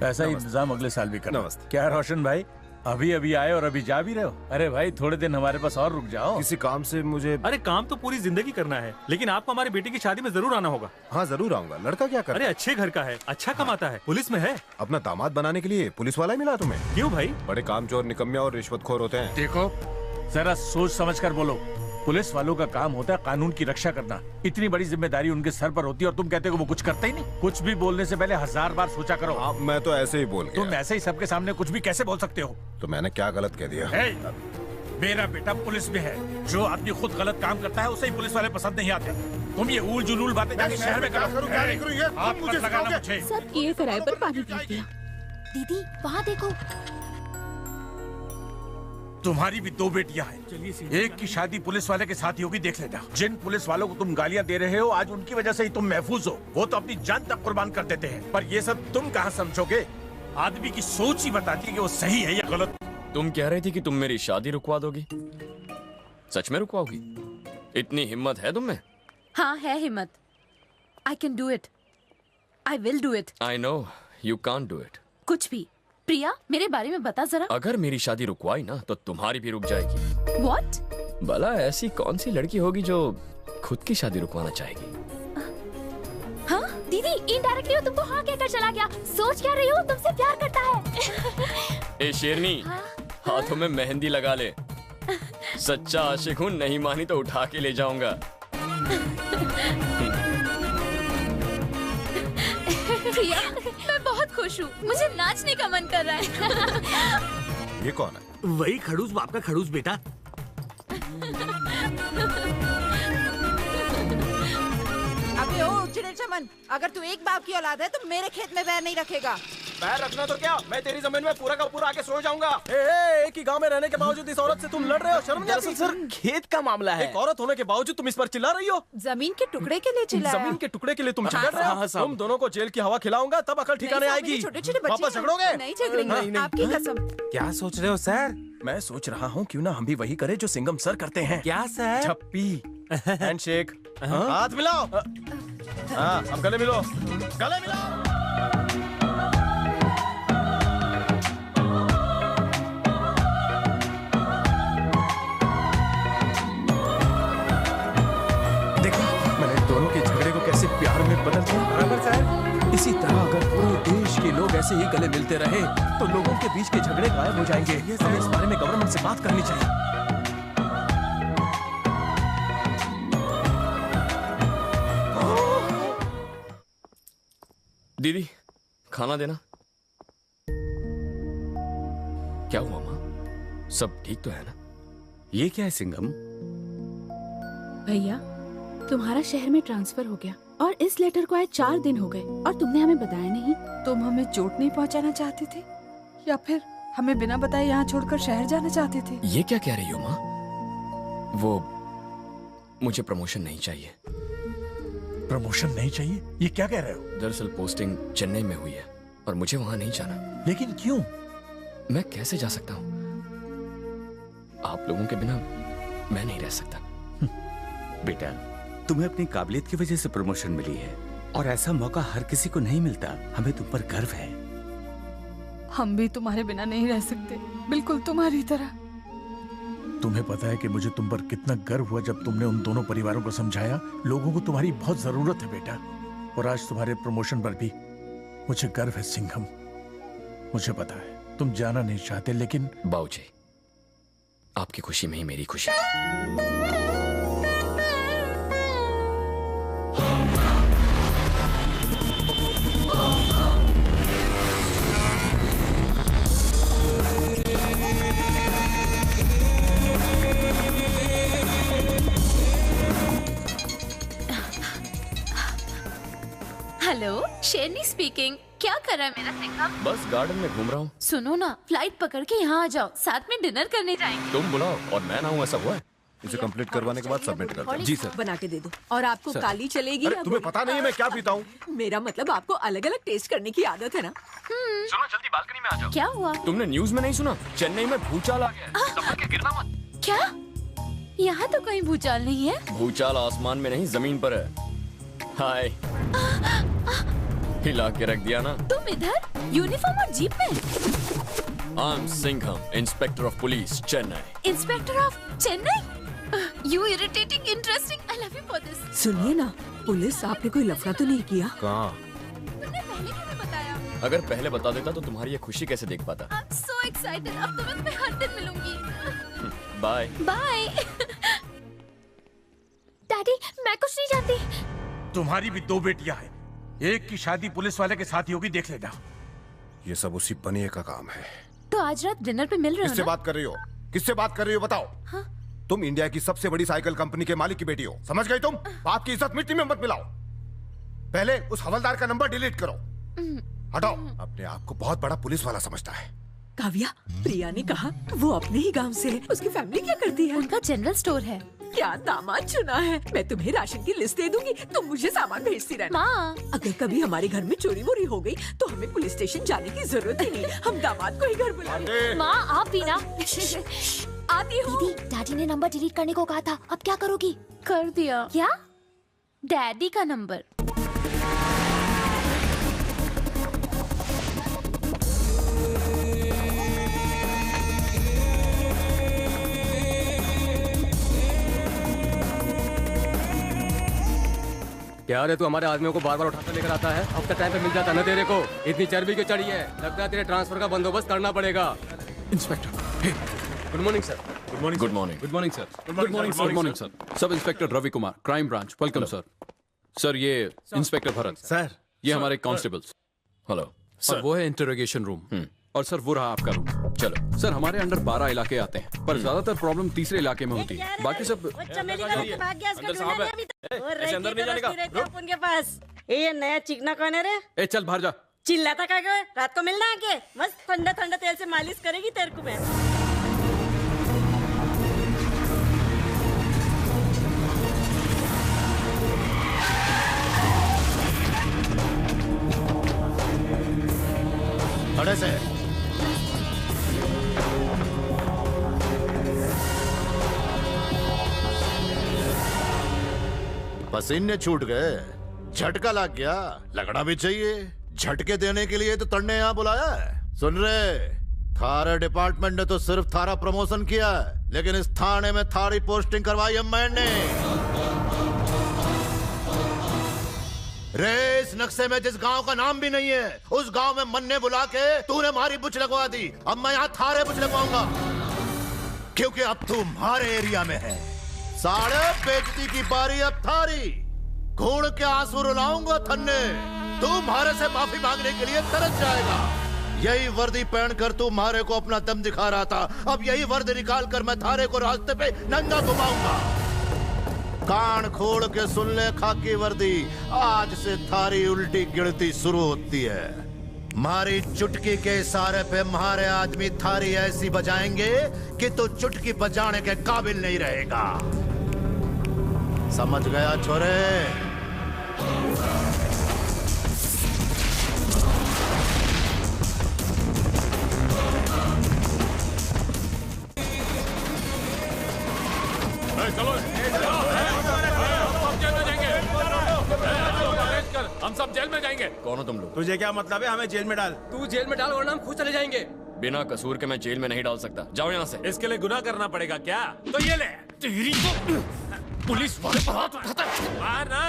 ऐसा ही इंतजाम अगले साल भी करना। नमस्ते। क्या रोशन भाई, अभी अभी आए और अभी जा भी रहे हो? अरे भाई थोड़े दिन हमारे पास और रुक जाओ। किसी काम से मुझे। अरे काम तो पूरी जिंदगी करना है, लेकिन आपको हमारी बेटी की शादी में जरूर आना होगा। हाँ जरूर आऊंगा। लड़का क्या कर अरे अच्छे घर का है, अच्छा कमाता है, पुलिस में है। अपना दामाद बनाने के लिए पुलिस वाला ही मिला तुम्हें? क्यों भाई? बड़े कामचोर, निकम्मे और रिश्वतखोर होते हैं। देखो जरा सोच समझ कर बोलो। पुलिस वालों का काम होता है कानून की रक्षा करना। इतनी बड़ी जिम्मेदारी उनके सर पर होती है और तुम कहते हो वो कुछ करते ही नहीं। कुछ भी बोलने से पहले 1000 बार सोचा करो। आप मैं तो ऐसे ही बोल तुम गया। ऐसे ही सबके सामने कुछ भी कैसे बोल सकते हो? तो मैंने क्या गलत कह दिया? मेरा बेटा पुलिस में है। जो आदमी खुद गलत काम करता है उसे ही पुलिस वाले पसंद नहीं आते। तुम ये ऊल जुलूल बातें जाके शहर में करो। हाथ मत लगाना मुझे। सब किए कराए पर पानी पी दिया। दीदी वहाँ देखो। तुम्हारी भी 2 बेटियां हैं। एक की शादी पुलिस वाले के साथ ही होगी, देख लेना। जिन पुलिस वालों को तुम गालियां दे रहे हो आज उनकी वजह से ही तुम महफूज हो। वो तो अपनी जान तक कुर्बान कर देते हैं, पर ये सब तुम कहाँ समझोगे? आदमी की सोच ही बताती है कि वो सही है या गलत। तुम कह रही थी कि तुम मेरी शादी रुकवा दोगी। सच में रुकवाओगी? इतनी हिम्मत है तुम में? हाँ है हिम्मत। I can do it. I will do it. I know you can't do it. कुछ भी। प्रिया मेरे बारे में बता जरा। अगर मेरी शादी रुकवाई ना तो तुम्हारी भी रुक जाएगी। What? भला ऐसी कौन सी लड़की होगी जो खुद की शादी रुकवाना चाहेगी? हाँ दीदी इनडायरेक्टली वो तुमको हाँ कहकर चला गया। सोच क्या रही हो, तुमसे प्यार करता है। ए शेरनी, हाथों में मेहंदी लगा ले। सच्चा आशिक हूँ, नहीं मानी तो उठा के ले जाऊंगा। प्रिया मैं बहुत खुश हूँ, मुझे नाचने का मन कर रहा है। ये कौन है? वही खड़ूस बाप का खड़ूस बेटा। अबे ओ चिड़े चमन, अगर तू एक बाप की औलाद है तो मेरे खेत में पैर नहीं रखेगा। पैर रखना तो क्या, मैं तेरी जमीन में पूरा का पूरा आके सो जाऊंगा। एक ही गांव में रहने के बावजूद इस औरत से तुम लड़ रहे हो, शर्म नहीं आती? सर खेत का मामला है। एक औरत होने के बावजूद तुम इस पर चिल्ला रही हो। जमीन के टुकड़े के लिए चिल्लाया। जमीन के टुकड़े के लिए तुम चिल्ला रहे हो? तुम दोनों को जेल की हवा खिलाऊंगा तब अकल ठिकाने आएगी। छोटे-छोटे बच्चे वापस झगड़ोगे? नहीं झगड़ेंगे, आपकी कसम। क्या सोच रहे हो सर? मैं सोच रहा हूँ क्यों ना हम भी वही करें जो सिंघम सर करते हैं। क्या सर? झप्पी, हैंडशेक, हाथ मिलाओ। हाँ अब गले मिलो, गले मिलाओ। दोनों के झगड़े को कैसे प्यार में बदल दिया। बराबर साहब। इसी तरह अगर पूरे देश के लोग ऐसे ही गले मिलते रहे तो लोगों के बीच के झगड़े गायब हो जाएंगे। हमें इस बारे में गवर्नमेंट से बात करनी चाहिए। दीदी खाना देना। क्या हुआ माँ, सब ठीक तो है ना? ये क्या है सिंघम? भैया तुम्हारा शहर में ट्रांसफर हो गया और इस लेटर को आए 4 दिन हो गए और तुमने हमें बताया नहीं। तुम हमें चोट नहीं पहुंचाना चाहती थी या फिर हमें बिना बताए यहाँ छोड़कर शहर जाना चाहती थी? ये क्या कह रही हो माँ? वो मुझे प्रमोशन नहीं चाहिए। प्रमोशन नहीं चाहिए? ये क्या कह रहे हो? दरअसल पोस्टिंग चेन्नई में हुई है और मुझे वहां नहीं जाना। लेकिन क्यों? मैं कैसे जा सकता हूँ? आप लोगों के बिना मैं नहीं रह सकता। बेटा तुम्हें अपनी काबिलियत की वजह से प्रमोशन मिली है और ऐसा मौका हर किसी को नहीं मिलता। हमें तुम पर गर्व है। हम भी तुम्हारे बिना नहीं रह सकते, बिल्कुल तुम्हारी तरह। तुम्हें पता है कि मुझे तुम पर कितना गर्व हुआ जब तुमने उन दोनों परिवारों को समझाया। लोगों को तुम्हारी बहुत जरूरत है बेटा, और आज तुम्हारे प्रमोशन पर भी मुझे गर्व है सिंघम। मुझे पता है तुम जाना नहीं चाहते, लेकिन बाबूजी आपकी खुशी में ही मेरी खुशी है। हेलो शेरनी स्पीकिंग। क्या कर रहा है मेरा सिंघम? बस गार्डन में घूम रहा हूँ। सुनो ना, फ्लाइट पकड़ के यहाँ आ जाओ, साथ में डिनर करने जाएंगे। तुम बुलाओ और मैं ना हूँ, ऐसा हुआ है? इसे कंप्लीट करवाने के बाद सबमिट कर दो। जी सर। बना के दे दो। और आपको काली चलेगी या तुम्हें पता नहीं है मैं क्या पीता हूँ? मेरा मतलब आपको अलग अलग टेस्ट करने की आदत है ना? सुनो जल्दी बालकनी में आ जाओ। क्या हुआ? तुमने न्यूज में नहीं सुना? चेन्नई में भूचाल आ गया। संभल के गिरना मत। क्या? यहाँ तो कहीं भूचाल नहीं है। भूचाल आसमान में नहीं जमीन पर है। हाय। हिला के रख दिया ना। तुम इधर यूनिफॉर्म और जीप में? I am Singham, inspector of police, Chennai. Inspector of Chennai? You irritating, interesting, I love you for this. सुनिए ना, पुलिस आपने कोई लफड़ा तो नहीं किया? कहाँ? तुमने पहले क्यों बताया? अगर पहले बता देता तो तुम्हारी ये खुशी कैसे देख पाता। आई एम सो एक्साइटेड, अब तो मैं तुम्हें हर दिन मिलूंगी। Bye bye. डैडी, मैं कुछ नहीं जानती। तुम्हारी भी 2 बेटियां हैं। एक की शादी पुलिस वाले के साथ ही होगी, देख लेना। ये सब उसी बनिए का काम है। तो आज रात डिनर पे मिल रहे हो किससे ना? बात कर रही हो? किससे बात कर रही हो बताओ? हाँ? तुम इंडिया की सबसे बड़ी साइकिल कंपनी के मालिक की बेटी हो, समझ गई तुम? बाप की इज्जत मिट्टी में मत मिलाओ। पहले उस हवलदार का नंबर डिलीट करो। हटाओ। अपने आप को बहुत बड़ा पुलिस वाला समझता है। काव्या, प्रिया ने कहा वो अपने ही गांव से है। उसकी फैमिली क्या करती है? उनका जनरल स्टोर है। क्या दामाद चुना है। मैं तुम्हें राशन की लिस्ट दे दूंगी, तुम मुझे सामान भेजती रहना। माँ, अगर कभी हमारे घर में चोरी वोरी हो गई तो हमें पुलिस स्टेशन जाने की जरूरत ही नहीं, हम दामाद को ही घर बुलाएंगे। माँ आप भी ना। आती हूँ। दीदी, डैडी ने नंबर डिलीट करने को कहा था, अब क्या करोगी? कर दिया। क्या? डैडी का नंबर? क्या रे, तू हमारे आदमियों को बार बार उठाकर लेकर आता है? अब तक टाइम पे मिल जाता ना तेरे को। इतनी चर्बी क्यों चढ़ी है? लगता है तेरे ट्रांसफर का बंदोबस्त करना पड़ेगा। Inspector, good morning sir. Good morning. Good morning sir. Good morning sir. Sub inspector Ravi Kumar, crime branch, welcome sir. Sir ये इंस्पेक्टर भरत सर, ये हमारे कांस्टेबल्स। हेलो और वो है इंटरोगेशन रूम। और सर वो रहा आपका रूम। चलो सर हमारे अंडर 12 इलाके आते हैं, पर ज्यादातर प्रॉब्लम तीसरे इलाके में होती है। बाकी सब अंदर नहीं जाने का। उनके पास ये नया चिकना कौन है रे? ए चल बाहर जा। चिल्लाता क्या है? रात को मिलना है के? मस्त ठंडा ठंडा तेल से मालिश करेगी तेरे को मैं। खड़े से। पसीने छूट गए, झटका लग गया, लगना भी चाहिए। झटके देने के लिए तो तन्ने यहाँ बुलाया है। सुन रहे, थारा डिपार्टमेंट ने तो सिर्फ थारा प्रमोशन किया है, लेकिन इस थाने में थारी पोस्टिंग करवाई है मैंने। रे, इस नक्शे में जिस गांव का नाम भी नहीं है, उस गांव में मन्ने बुला के तूने हमारी बुच लगवा दी। अब मैं यहाँ थारे बुच लगवाऊंगा, क्योंकि अब तू हमारे एरिया में है। साढ़े बेइज्जती की बारी अब थारी। घूर के आंसू रुलाऊंगा थन्ने, तू हमारे से माफी मांगने के लिए तरस जाएगा। यही वर्दी पहनकर तू हमारे को अपना दम दिखा रहा था, अब यही वर्दी निकाल कर मैं थारे को रास्ते पे नंगा घुमाऊंगा। कान खोल के सुन ले खाकी वर्दी, आज से थारी उल्टी गिनती शुरू होती है। मारी चुटकी के इशारे पे हमारे आदमी थारी ऐसी बजाएंगे कि तू चुटकी बजाने के काबिल नहीं रहेगा। समझ गया छोरे? हम सब जेल में जाएंगे। कौन हो तुम लोग? तुझे क्या मतलब है हमें जेल में डाल? तू जेल में डाल वरना हम खुद चले जाएंगे। बिना कसूर के मैं जेल में नहीं डाल सकता। जाओ यहाँ से। इसके लिए गुनाह करना पड़ेगा क्या? तो ये ले। तेरी तो पुलिस वाले पर हाथ उठाता है। मारना।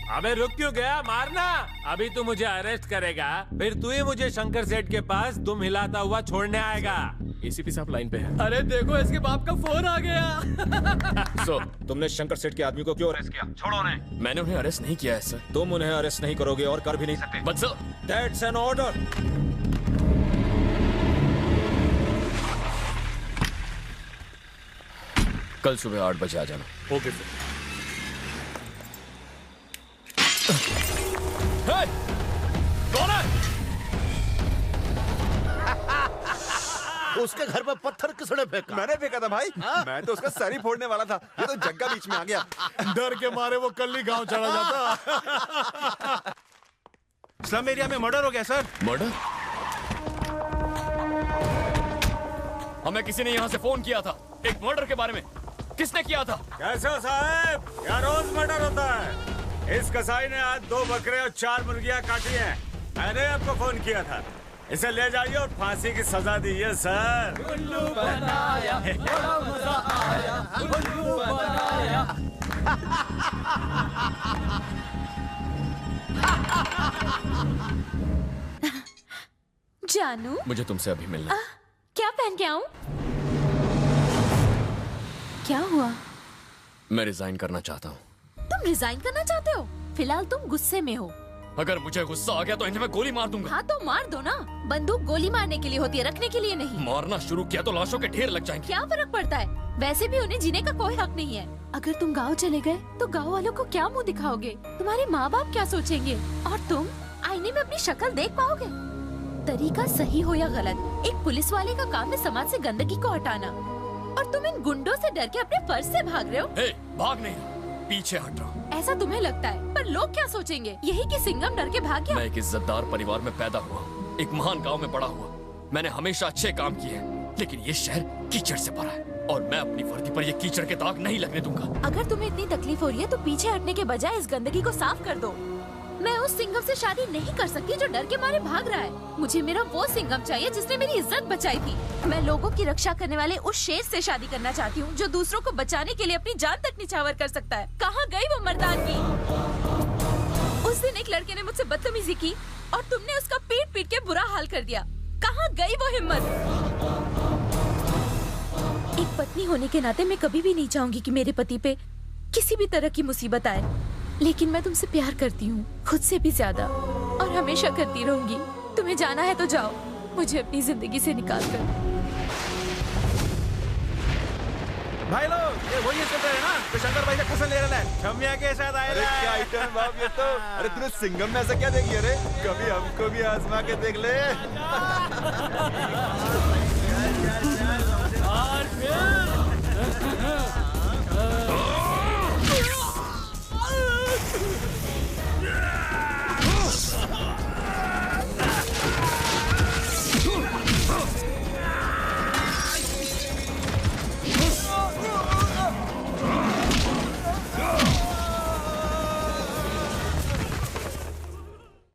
अबे रुक क्यों गया? मारना। अभी तू मुझे अरेस्ट करेगा, फिर तू ही मुझे शंकर सेठ के पास दुम हिलाता हुआ छोड़ने आएगा। एसीपी साहब लाइन पे है। अरे देखो इसके बाप का फोन आ गया। सो तुमने शंकर सेठ के आदमी को क्यों अरेस्ट किया? छोड़ो उन्हें। मैंने उन्हें अरेस्ट नहीं किया है सर। तुम उन्हें अरेस्ट नहीं करोगे और कर भी नहीं सकते। But sir, that's an order. कल सुबह 8 बजे आ जाना। Okay sir. कौन है? उसके घर पे पत्थर किसने फेंका? मैंने फेंका था भाई। मैं तो उसका सर ही फोड़ने वाला था, ये तो जग्गा बीच में आ गया। डर के मारे वो कल ही गांव चला जाता। स्लम एरिया में मर्डर हो गया सर। मर्डर? हमें किसी ने यहाँ से फोन किया था एक मर्डर के बारे में। किसने किया था? कैसे हो साहब? क्या रोज मर्डर होता है? इस कसाई ने आज 2 बकरे और 4 मुर्गियां काटी हैं। मैंने आपको फोन किया था। इसे ले जाइए और फांसी की सजा दीजिए सर। उल्लू बनाया, बड़ा मजा आया, उल्लू बनाया। जानू, मुझे तुमसे अभी मिलना है। क्या पहन के आऊं? क्या हुआ? मैं रिजाइन करना चाहता हूँ। तुम रिजाइन करना चाहते हो? फिलहाल तुम गुस्से में हो। अगर मुझे गुस्सा आ गया तो इन्हें मैं गोली मार दूंगा। हाँ तो मार दो ना। बंदूक गोली मारने के लिए होती है, रखने के लिए नहीं। मारना शुरू किया तो लाशों के ढेर लग जाएंगे। क्या फर्क पड़ता है? वैसे भी उन्हें जीने का कोई हक नहीं है। अगर तुम गाँव चले गए तो गाँव वालों को क्या मुँह दिखाओगे? तुम्हारे माँ बाप क्या सोचेंगे? और तुम आईने में अपनी शक्ल देख पाओगे? तरीका सही हो या गलत, एक पुलिस वाले का काम है समाज से गंदगी को हटाना, और तुम इन गुंडों से डर के अपने फर्ज से भाग रहे हो। भाग नहीं, पीछे हट रहा हूँ। ऐसा तुम्हें लगता है, पर लोग क्या सोचेंगे? यही कि सिंघम डर के भाग गया। मैं एक इज्जतदार परिवार में पैदा हुआ, एक महान गांव में बड़ा हुआ। मैंने हमेशा अच्छे काम किए हैं, लेकिन ये शहर कीचड़ से भरा है और मैं अपनी वर्दी पर ये कीचड़ के दाग नहीं लगने दूंगा। अगर तुम्हें इतनी तकलीफ हो रही है तो पीछे हटने के बजाय इस गंदगी को साफ कर दो। मैं उस सिंघम से शादी नहीं कर सकती जो डर के मारे भाग रहा है। मुझे मेरा वो सिंघम चाहिए जिसने मेरी इज्जत बचाई थी। मैं लोगों की रक्षा करने वाले उस शेर से शादी करना चाहती हूँ जो दूसरों को बचाने के लिए अपनी जान तक निछावर कर सकता है। कहाँ गई वो मर्दानगी? उस दिन एक लड़के ने मुझसे बदतमीजी की और तुमने उसका पीट पीट के बुरा हाल कर दिया। कहाँ गई वो हिम्मत? एक पत्नी होने के नाते मैं कभी भी नहीं चाहूंगी कि मेरे पति पे किसी भी तरह की मुसीबत आए, लेकिन मैं तुमसे प्यार करती हूँ, खुद से भी ज्यादा, और हमेशा करती रहूंगी। तुम्हें जाना है तो जाओ, मुझे अपनी जिंदगी से निकाल कर। भाई लोग, ये वही इंस्पेक्टर है ना तो शंकर भाई से फसल ले रहा है। छमिया के साथ आया। अरे क्या आइटम बाप ये तो। अरे तूने सिंघम में ऐसा क्या देखी? अरे कभी हमको भी आजमा के देख ले।